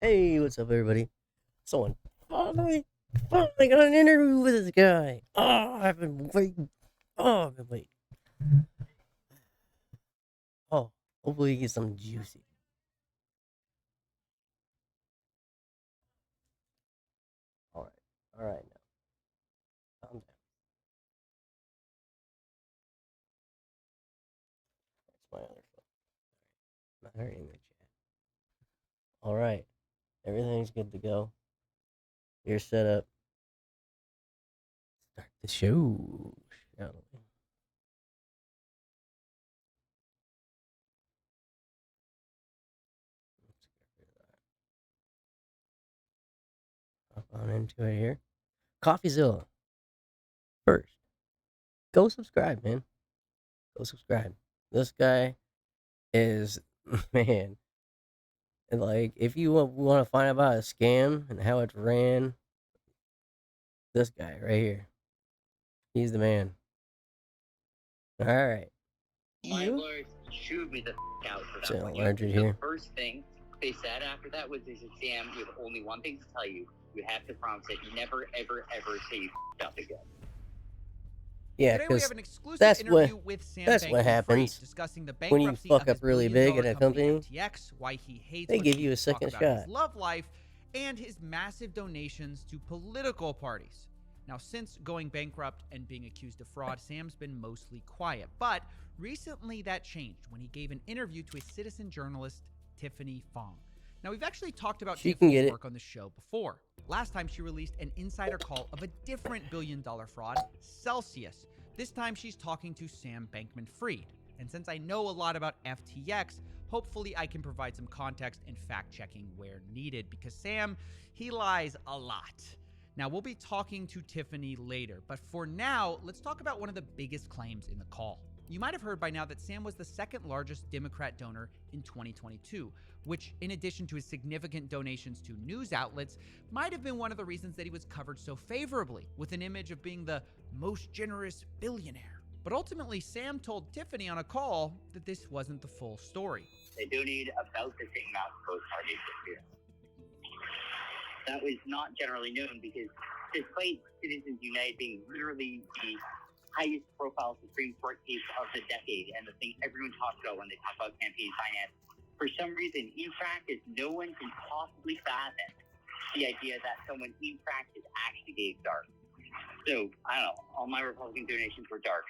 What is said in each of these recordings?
Hey, what's up, everybody? Someone finally got an interview with this guy. Oh, I've been waiting. Oh, I've been waiting. Oh, hopefully he gets something juicy. All right, now calm down. That's my other phone. Not hurting the chat. All right, everything's good to go. You're set up. Start the show, shall we? Let's get rid of that. Hop on into it here. Coffeezilla. First, go subscribe, man. Go subscribe. This guy is man. And like, if you want to find out about a scam and how it's ran, this guy right here, he's the man. All right, My lawyers chewed me the out for that so one. Larger The here. first thing they said after that was, "They said, Sam, you have only one thing to tell you. You have to promise that you never, ever, ever say you up again." Yeah, Today we because have an exclusive that's interview what with Sam that's what Bankman-Fried happens discussing the when you bankruptcy fuck of up his really big in billion-dollar a company company. FTX, why he hates They when give you a people talk second about his shot. love life, and his massive donations to political parties. Now, since going bankrupt and being accused of fraud, Sam's been mostly quiet. But recently that changed when he gave an interview to a citizen journalist, Tiffany Fong. Now, we've actually talked about She can get Tiffany's it. work on the show before. Last time she released an insider call of a different billion-dollar fraud, Celsius. This time she's talking to Sam Bankman-Fried. And since I know a lot about FTX, hopefully I can provide some context and fact-checking where needed, because Sam, he lies a lot. Now, we'll be talking to Tiffany later, but for now, let's talk about one of the biggest claims in the call. You might have heard by now that Sam was the second largest Democrat donor in 2022, which, in addition to his significant donations to news outlets, might have been one of the reasons that he was covered so favorably, with an image of being the most generous billionaire. But ultimately, Sam told Tiffany on a call that this wasn't the full story. They donated about the same amount to both parties this year. That was not generally known because, despite Citizens United being literally the highest profile Supreme Court case of the decade and the thing everyone talks about when they talk about campaign finance, for some reason, in practice, no one can possibly fathom the idea that someone in practice actually gave dark. So, I don't know, all my Republican donations were dark.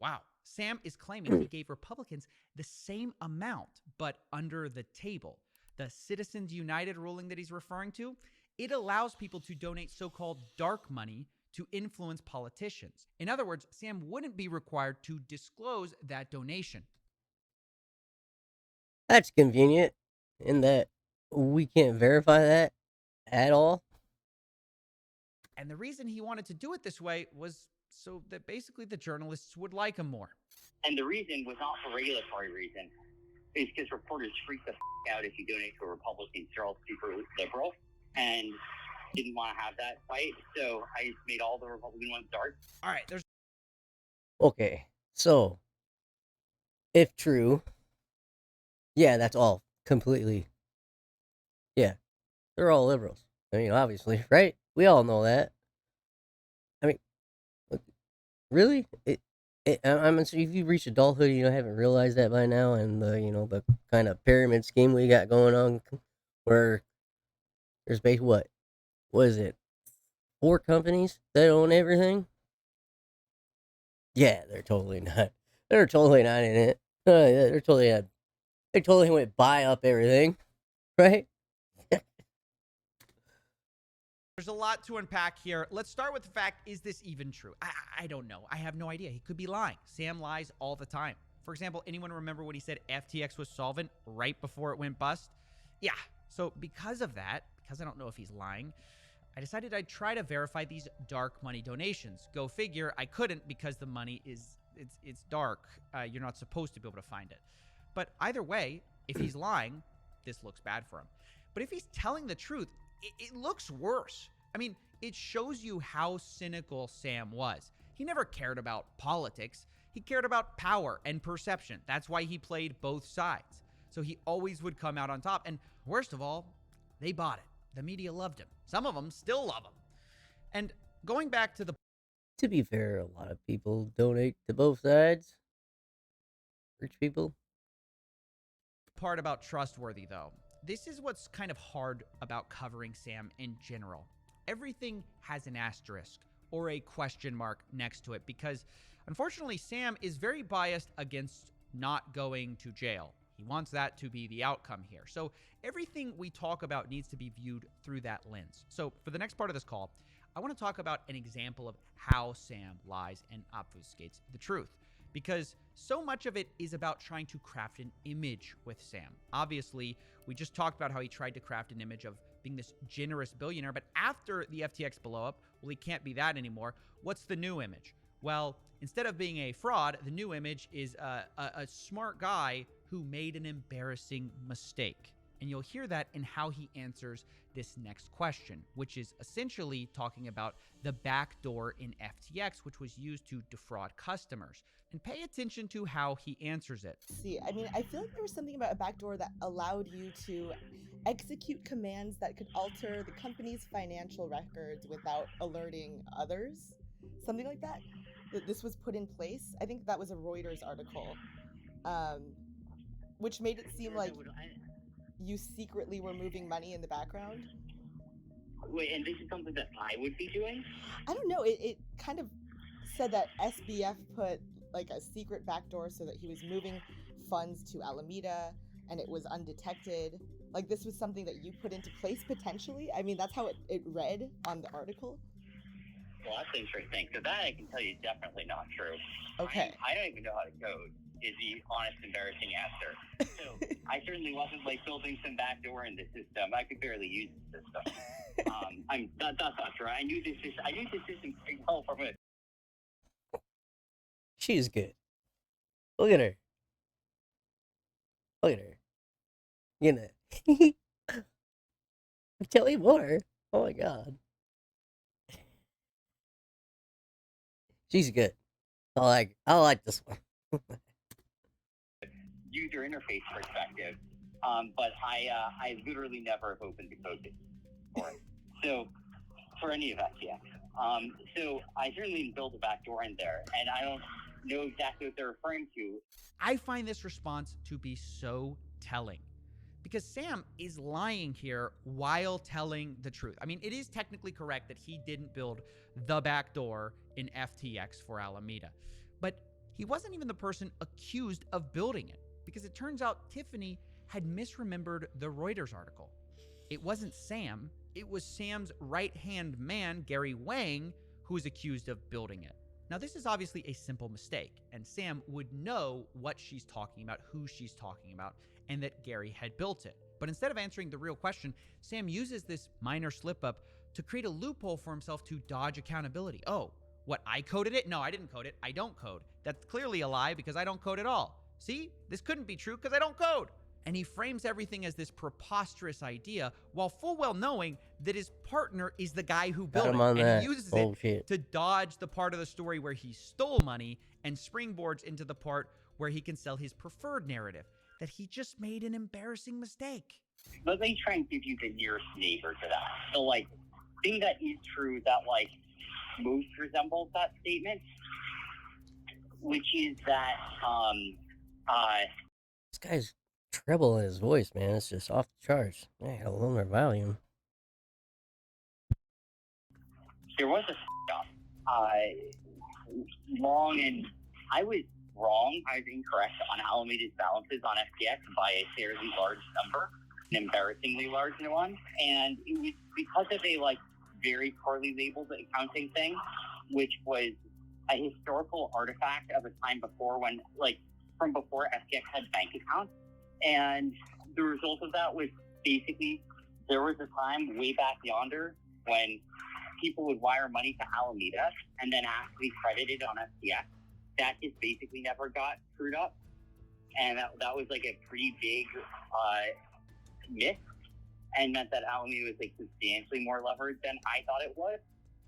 Wow. Sam is claiming he gave Republicans the same amount, but under the table. The Citizens United ruling that he's referring to, it allows people to donate so-called dark money to influence politicians. In other words, Sam wouldn't be required to disclose that donation. That's convenient in that we can't verify that at all. And the reason he wanted to do it this way was so that basically the journalists would like him more. And the reason was not for regulatory reasons. It's because reporters freak the out if you donate to a Republican. They're all super liberal and didn't want to have that fight. So I just made all the Republican ones dark. All right, there's Okay, so if true, yeah, that's all completely. Yeah, they're all liberals. I mean, obviously, right? We all know that. I mean, look, really? I'm sure if you've reached adulthood, you haven't realized that by now, and the kind of pyramid scheme we got going on, where there's basically what is it? 4 companies that own everything? Yeah, they're totally not. They're totally not in it. Yeah, they're totally not. They totally went buy up everything, right? There's a lot to unpack here. Let's start with the fact, is this even true? I don't know. I have no idea. He could be lying. Sam lies all the time. For example, anyone remember when he said FTX was solvent right before it went bust? Yeah. So because of that, because I don't know if he's lying, I decided I'd try to verify these dark money donations. Go figure, I couldn't because the money it's dark. You're not supposed to be able to find it. But either way, if he's lying, this looks bad for him. But if he's telling the truth, it looks worse. I mean, it shows you how cynical Sam was. He never cared about politics. He cared about power and perception. That's why he played both sides. So he always would come out on top. And worst of all, They bought it. The media loved him. Some of them still love him. And going back to the To be fair, a lot of people donate to both sides. Rich people. part about trustworthy, though, this is what's kind of hard about covering Sam in general. Everything has an asterisk or a question mark next to it because, unfortunately, Sam is very biased against not going to jail. He wants that to be the outcome here. So everything we talk about needs to be viewed through that lens. So for the next part of this call, I want to talk about an example of how Sam lies and obfuscates the truth, because so much of it is about trying to craft an image with Sam. Obviously, we just talked about how he tried to craft an image of being this generous billionaire, but after the FTX blow up, well, he can't be that anymore. What's the new image? Well, instead of being a fraud, the new image is a smart guy who made an embarrassing mistake. And you'll hear that in how he answers this next question, which is essentially talking about the backdoor in FTX, which was used to defraud customers. And pay attention to how he answers it. See, I mean, I feel like there was something about a backdoor that allowed you to execute commands that could alter the company's financial records without alerting others. Something like that. That this was put in place. I think that was a Reuters article, which made it seem like you secretly were moving money in the background. Wait, and this is something that I would be doing? I don't know. It kind of said that SBF put like a secret backdoor so that he was moving funds to Alameda and it was undetected. Like this was something that you put into place potentially. I mean, that's how it read on the article. Well, that's interesting. So that I can tell you is definitely not true. Okay. I don't even know how to code, is the honest, embarrassing answer. So I certainly wasn't like building some backdoor in the system. I could barely use the system. That's not true. I knew this system pretty well from it. She's good. Look at her. Look at her. You know. Tell me more. Oh my god. She's good. I like this one. User interface perspective, but I literally never have opened the code base for it. So for any of FTX. So I certainly didn't build a backdoor in there, and I don't know exactly what they're referring to. I find this response to be so telling because Sam is lying here while telling the truth. I mean, it is technically correct that he didn't build the backdoor in FTX for Alameda, but he wasn't even the person accused of building it because it turns out Tiffany had misremembered the Reuters article. It wasn't Sam. It was Sam's right-hand man, Gary Wang, who was accused of building it. Now, this is obviously a simple mistake, and Sam would know what she's talking about, who she's talking about, and that Gary had built it. But instead of answering the real question, Sam uses this minor slip-up to create a loophole for himself to dodge accountability. Oh, what, I coded it? No, I didn't code it. I don't code. That's clearly a lie because I don't code at all. See, this couldn't be true because I don't code. And he frames everything as this preposterous idea while full well knowing that his partner is the guy who built it. And he uses it to dodge the part of the story where he stole money and springboards into the part where he can sell his preferred narrative, that he just made an embarrassing mistake. Let me try and give you the nearest neighbor to that. So, like, thing that is true that, like, most resembles that statement, which is that, this guy's treble in his voice, man. It's just off the charts. Man, I gotta lower volume. there was a long, and I was wrong. I was incorrect on Alameda's balances on FTX by a fairly large number, an embarrassingly large one. And it was because of a very poorly labeled accounting thing, which was a historical artifact of a time before when from before FTX had bank accounts. And the result of that was basically there was a time way back yonder when people would wire money to Alameda and then ask to be credited on FTX. That just basically never got screwed up. And that was a pretty big miss, and meant that Alameda was substantially more leveraged than I thought it was.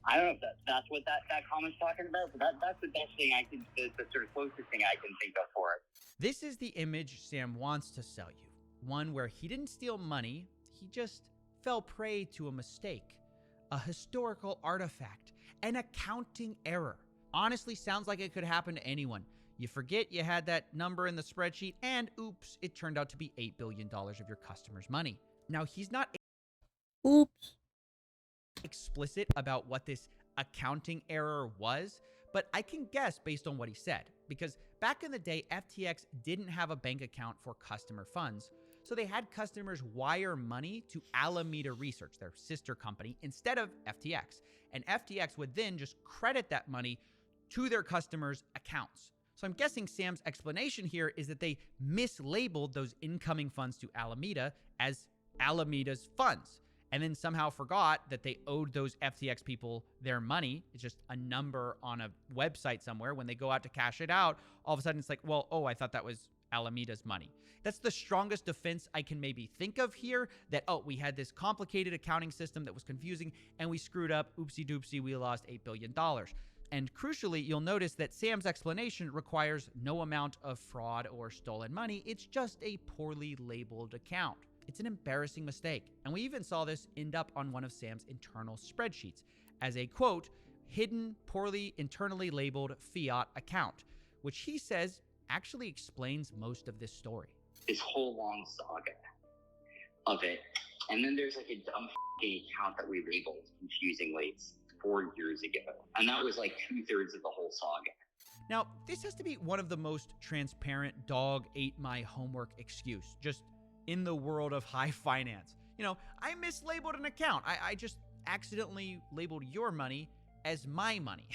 I don't know if that's what that comment's talking about, but that's the best thing I can, the sort of closest thing I can think of for it. This is the image Sam wants to sell you. One where he didn't steal money, he just fell prey to a mistake, a historical artifact, an accounting error. Honestly, sounds like it could happen to anyone. You forget you had that number in the spreadsheet, and oops, it turned out to be $8 billion of your customers' money. Now, he's not Oops. explicit about what this accounting error was, but I can guess based on what he said, because back in the day, FTX didn't have a bank account for customer funds, so they had customers wire money to Alameda Research, their sister company, instead of FTX, and FTX would then just credit that money to their customers' accounts. So I'm guessing Sam's explanation here is that they mislabeled those incoming funds to Alameda as Alameda's funds, and then somehow forgot that they owed those FTX people their money. It's just a number on a website somewhere. When they go out to cash it out, all of a sudden it's like, well, oh, I thought that was Alameda's money. That's the strongest defense I can maybe think of here, that, oh, we had this complicated accounting system that was confusing and we screwed up. Oopsie doopsie, we lost $8 billion. And crucially, you'll notice that Sam's explanation requires no amount of fraud or stolen money. It's just a poorly labeled account. It's an embarrassing mistake. And we even saw this end up on one of Sam's internal spreadsheets as a, quote, hidden, poorly internally labeled fiat account, which he says actually explains most of this story. This whole long saga of it. And then there's like a dumb account that we labeled confusingly 4 years ago. And that was like 2/3 of the whole saga. Now, this has to be one of the most transparent dog ate my homework excuse, just in the world of high finance. You know, I mislabeled an account. I just accidentally labeled your money as my money.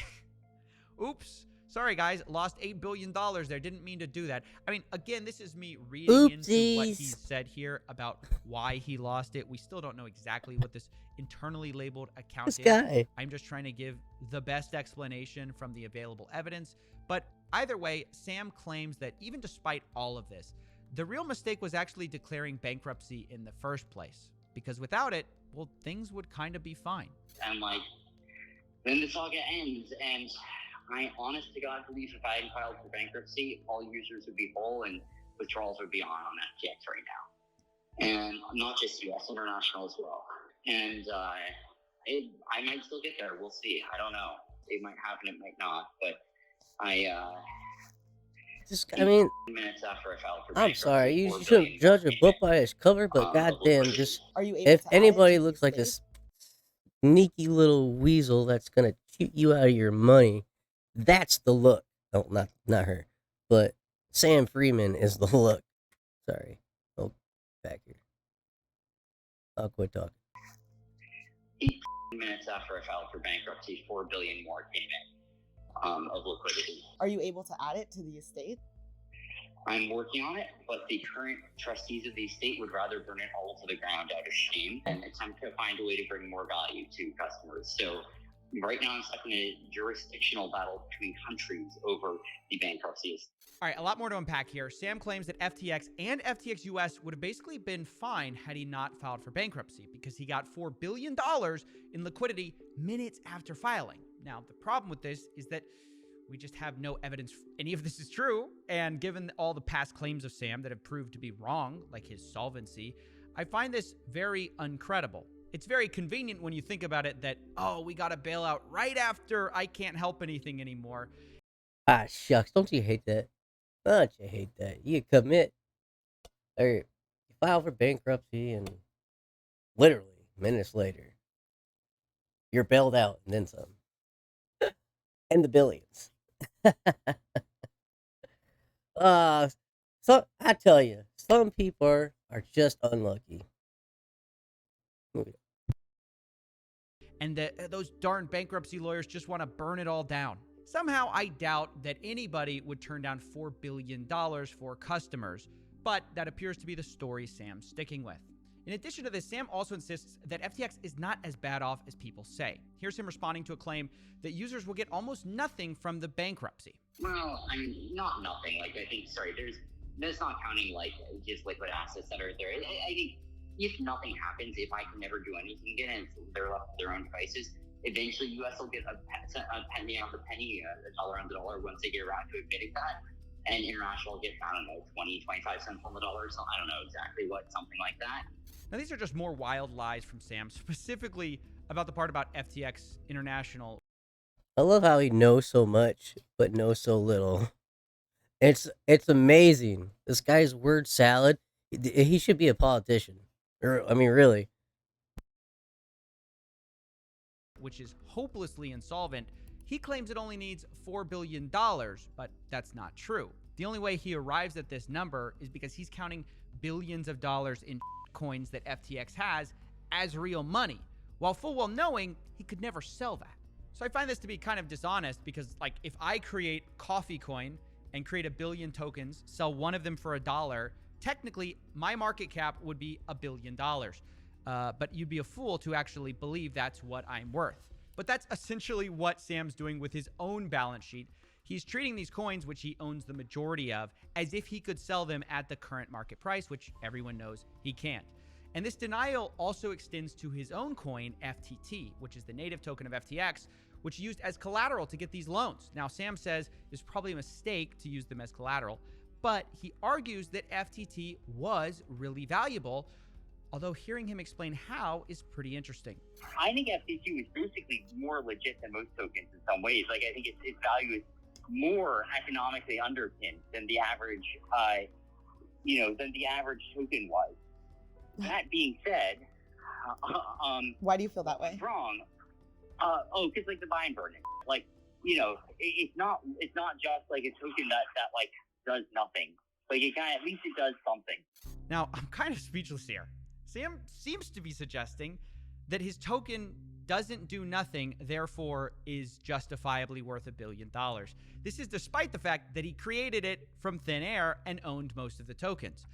Oops. Sorry, guys. Lost $8 billion there. Didn't mean to do that. I mean, again, this is me reading into what he said here about why he lost it. We still don't know exactly what this internally labeled account is. Guy. I'm just trying to give the best explanation from the available evidence. But either way, Sam claims that even despite all of this, the real mistake was actually declaring bankruptcy in the first place. Because without it, well, things would kind of be fine. And like, then the saga ends, and I honest to God believe if I had filed for bankruptcy, all users would be whole and withdrawals would be on FTX right now. And not just US, international as well. And I might still get there. We'll see. I don't know. It might happen, it might not. But minutes after I filed for bankruptcy, I'm sorry, you shouldn't judge a book by its cover, but goddamn, just Are you able if to add it anybody to looks the like a estate? sneaky little weasel that's gonna cheat you out of your money, that's the look. Oh, not her, but Sam Friedman is the look. Sorry. Oh, back here. I'll quit talking. 8 minutes after I filed for bankruptcy, $4 billion more came in of liquidity. Are you able to add it to the estate? I'm working on it, but the current trustees of the estate would rather burn it all to the ground out of shame and attempt to find a way to bring more value to customers. So right now I'm stuck in a jurisdictional battle between countries over the bankruptcy. All right, a lot more to unpack here. Sam claims that FTX and FTX US would have basically been fine had he not filed for bankruptcy because he got $4 billion in liquidity minutes after filing. Now, the problem with this is that we just have no evidence any of this is true. And given all the past claims of Sam that have proved to be wrong, like his solvency, I find this very uncredible. It's very convenient when you think about it that, oh, we got a bailout right after I can't help anything anymore. Ah, shucks. Don't you hate that? Don't you hate that? You commit, or you file for bankruptcy, and literally minutes later, you're bailed out and then some. And the billions. So I tell you, some people are just unlucky. And those darn bankruptcy lawyers just want to burn it all down. Somehow, I doubt that anybody would turn down $4 billion for customers, but that appears to be the story Sam's sticking with. In addition to this, Sam also insists that FTX is not as bad off as people say. Here's him responding to a claim that users will get almost nothing from the bankruptcy. Well, I mean, not nothing. Like, I think, that's not counting, like, just liquid assets that are there. I think if nothing happens, if I can never do anything again and they're left to their own devices, eventually US will get a penny on the penny, a dollar on the dollar once they get around to admitting that. And international will get, 20, 25 cents on the dollar. So I don't know exactly what, something like that. Now, these are just more wild lies from Sam, specifically about the part about FTX International. I love how he knows so much, but knows so little. It's amazing. This guy's word salad. He should be a politician. Or, I mean, really. Which is hopelessly insolvent. He claims it only needs $4 billion, but that's not true. The only way he arrives at this number is because he's counting billions of dollars in coins that FTX has as real money, while full well knowing he could never sell that. So I find this to be kind of dishonest because, like, if I create Coffee Coin and create 1 billion tokens, sell one of them for $1, technically my market cap would be $1 billion. But you'd be a fool to actually believe that's what I'm worth. But that's essentially what Sam's doing with his own balance sheet. He's treating these coins, which he owns the majority of, as if he could sell them at the current market price, which everyone knows he can't. And this denial also extends to his own coin, FTT, which is the native token of FTX, which he used as collateral to get these loans. Now, Sam says it's probably a mistake to use them as collateral, but he argues that FTT was really valuable, although hearing him explain how is pretty interesting. I think FTT was basically more legit than most tokens in some ways. Like, I think its value is more economically underpinned than the average, than the average token was. That being said, Why do you feel that way? Wrong. Because like the buy and burn it. Like, it's not just like a token that like does nothing. Like at least it does something. Now, I'm kind of speechless here. Sam seems to be suggesting that his token doesn't do nothing, therefore is justifiably worth $1 billion. This is despite the fact that he created it from thin air and owned most of the tokens.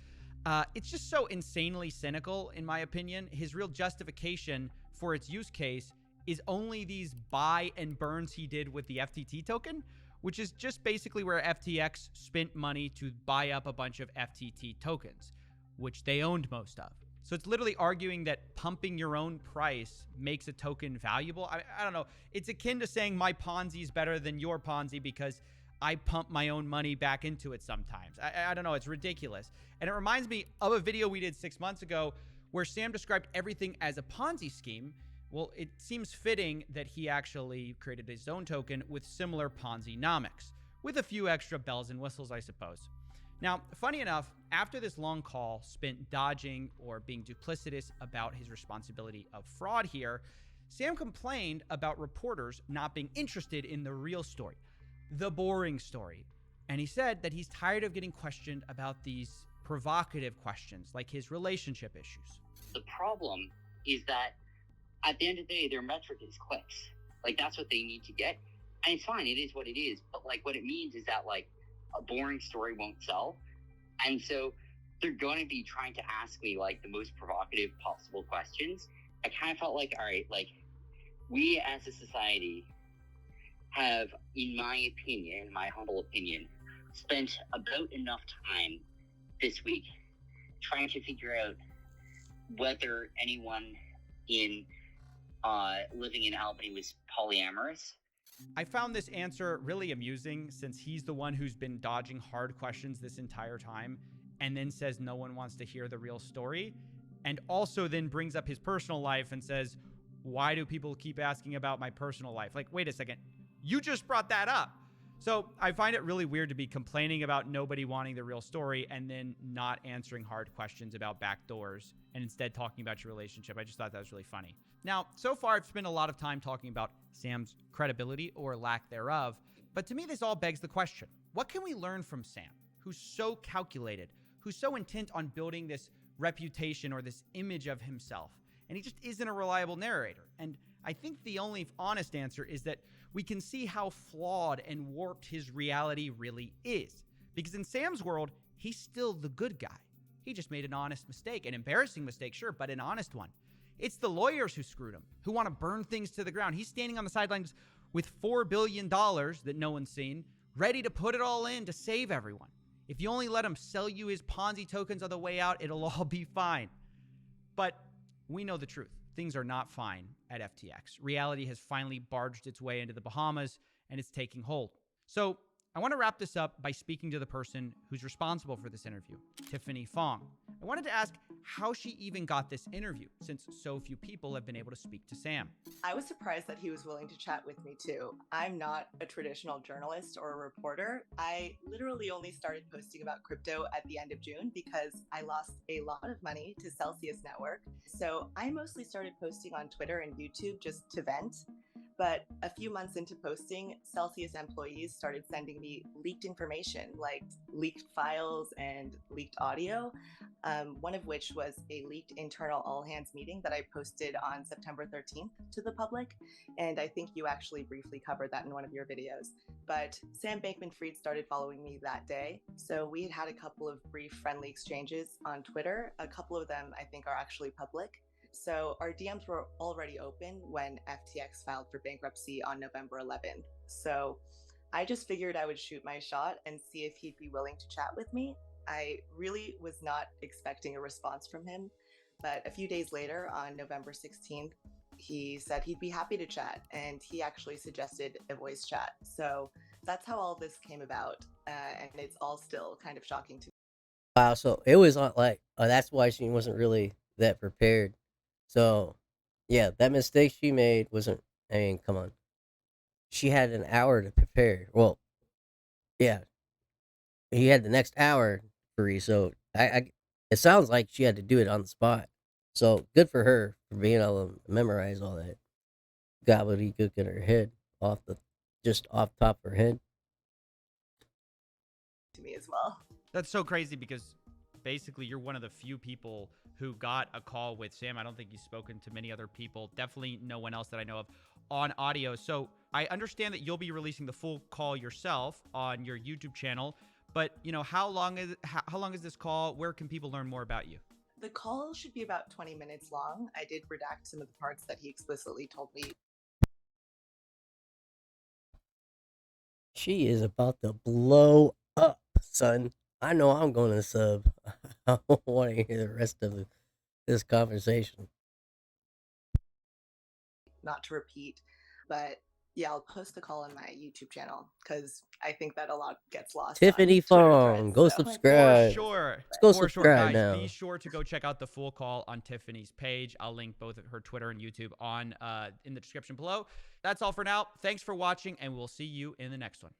It's just so insanely cynical, in my opinion. His real justification for its use case is only these buy and burns he did with the FTT token, which is just basically where FTX spent money to buy up a bunch of FTT tokens, which they owned most of. So it's literally arguing that pumping your own price makes a token valuable. I don't know. It's akin to saying my Ponzi is better than your Ponzi because I pump my own money back into it sometimes. I don't know. It's ridiculous. And it reminds me of a video we did 6 months ago where Sam described everything as a Ponzi scheme. Well, it seems fitting that he actually created his own token with similar Ponzi-nomics, with a few extra bells and whistles, I suppose. Now, funny enough, after this long call spent dodging or being duplicitous about his responsibility of fraud here, Sam complained about reporters not being interested in the real story, the boring story. And he said that he's tired of getting questioned about these provocative questions, like his relationship issues. The problem is that at the end of the day, their metric is clicks. Like, that's what they need to get. And it's fine. It is what it is. But, like, what it means is that, like, a boring story won't sell. And so they're going to be trying to ask me, like, the most provocative possible questions. I kind of felt like, all right, like, we as a society have, in my opinion, my humble opinion, spent about enough time this week trying to figure out whether anyone in living in Albany was polyamorous. I found this answer really amusing since he's the one who's been dodging hard questions this entire time and then says no one wants to hear the real story, and also then brings up his personal life and says, why do people keep asking about my personal life? Like, wait a second, you just brought that up. So I find it really weird to be complaining about nobody wanting the real story and then not answering hard questions about backdoors and instead talking about your relationship. I just thought that was really funny. Now, so far, I've spent a lot of time talking about Sam's credibility or lack thereof, but to me, this all begs the question, what can we learn from Sam, who's so calculated, who's so intent on building this reputation or this image of himself, and he just isn't a reliable narrator? And I think the only honest answer is that we can see how flawed and warped his reality really is. Because in Sam's world, he's still the good guy. He just made an honest mistake, an embarrassing mistake, sure, but an honest one. It's the lawyers who screwed him, who want to burn things to the ground. He's standing on the sidelines with $4 billion that no one's seen, ready to put it all in to save everyone. If you only let him sell you his Ponzi tokens on the way out, it'll all be fine. But we know the truth. Things are not fine at FTX. Reality has finally barged its way into the Bahamas, and it's taking hold. So I want to wrap this up by speaking to the person who's responsible for this interview, Tiffany Fong. I wanted to ask how she even got this interview, since so few people have been able to speak to Sam. I was surprised that he was willing to chat with me too. I'm not a traditional journalist or a reporter. I literally only started posting about crypto at the end of June because I lost a lot of money to Celsius Network. So I mostly started posting on Twitter and YouTube just to vent. But a few months into posting, Celsius employees started sending me leaked information, like leaked files and leaked audio, one of which was a leaked internal all hands meeting that I posted on September 13th to the public. And I think you actually briefly covered that in one of your videos. But Sam Bankman-Fried started following me that day. So we had a couple of brief friendly exchanges on Twitter. A couple of them I think are actually public. So our DMs were already open when FTX filed for bankruptcy on November 11th. So I just figured I would shoot my shot and see if he'd be willing to chat with me. I really was not expecting a response from him, but a few days later, on November 16th, he said he'd be happy to chat, and he actually suggested a voice chat. So that's how all this came about, and it's all still kind of shocking to me. Wow, so it was not like that's why she wasn't really that prepared. So, yeah, that mistake she made wasn't. I mean, come on. She had an hour to prepare. Well, yeah, he had the next hour free. So it sounds like she had to do it on the spot. So good for her for being able to memorize all that gobbledygook in her head just off top of her head. To me as well. That's so crazy because basically you're one of the few people who got a call with Sam. I don't think you've spoken to many other people. Definitely no one else that I know of on audio. So I understand that you'll be releasing the full call yourself on your YouTube channel. But how long is this call? Where can people learn more about you? The call should be about 20 minutes long. I did redact some of the parts that he explicitly told me. She is about to blow up, son. I know I'm going to sub. I don't want to hear the rest of this conversation. Not to repeat, but yeah, I'll post the call on my YouTube channel because I think that a lot gets lost. Tiffany Fong, go subscribe. For sure. Let's go For subscribe sure. Guys, now. be sure to go check out the full call on Tiffany's page. I'll link both her Twitter and YouTube on in the description below. That's all for now. Thanks for watching, and we'll see you in the next one.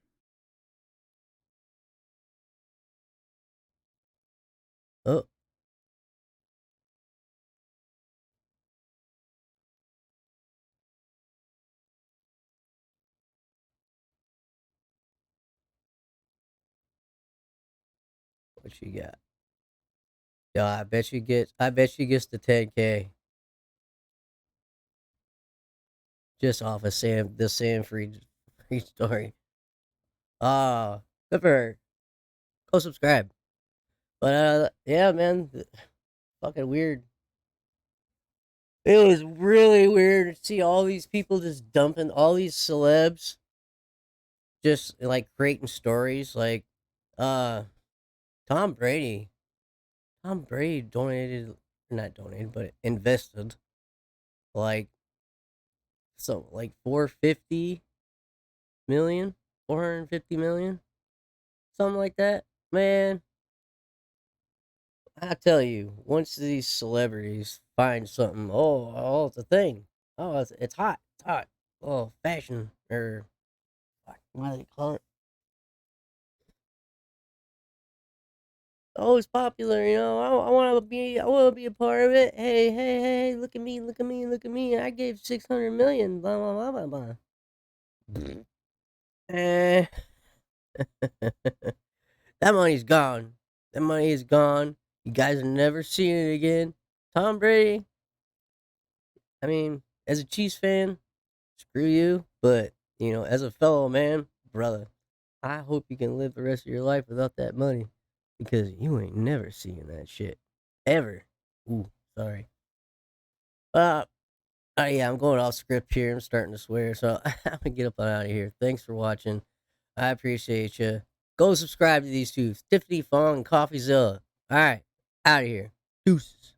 Oh. What she got? Yo, I bet she gets the 10K. Just off of the Sam Fried story. Good for her. Go subscribe. But yeah, man, fucking weird. It was really weird to see all these people just dumping all these celebs, just like creating stories. Like, Tom Brady. Tom Brady not donated, but invested like 450 million, 450 million, something like that. Man, I tell you, once these celebrities find something, oh, it's a thing. Oh, it's hot. It's hot. Oh, fashion or what do they call it? Oh, it's popular. I want to be a part of it. Hey, look at me. I gave 600 million. Blah blah blah blah blah. Eh. That money's gone. That money is gone. You guys are never seeing it again. Tom Brady. I mean, as a Chiefs fan, screw you. But as a fellow man, brother, I hope you can live the rest of your life without that money, because you ain't never seeing that shit ever. Ooh, sorry. Yeah, I'm going off script here. I'm starting to swear, so I'm gonna get up and out of here. Thanks for watching. I appreciate you. Go subscribe to these two, Tiffany Fong and Coffezilla. All right, out of here. Deuces.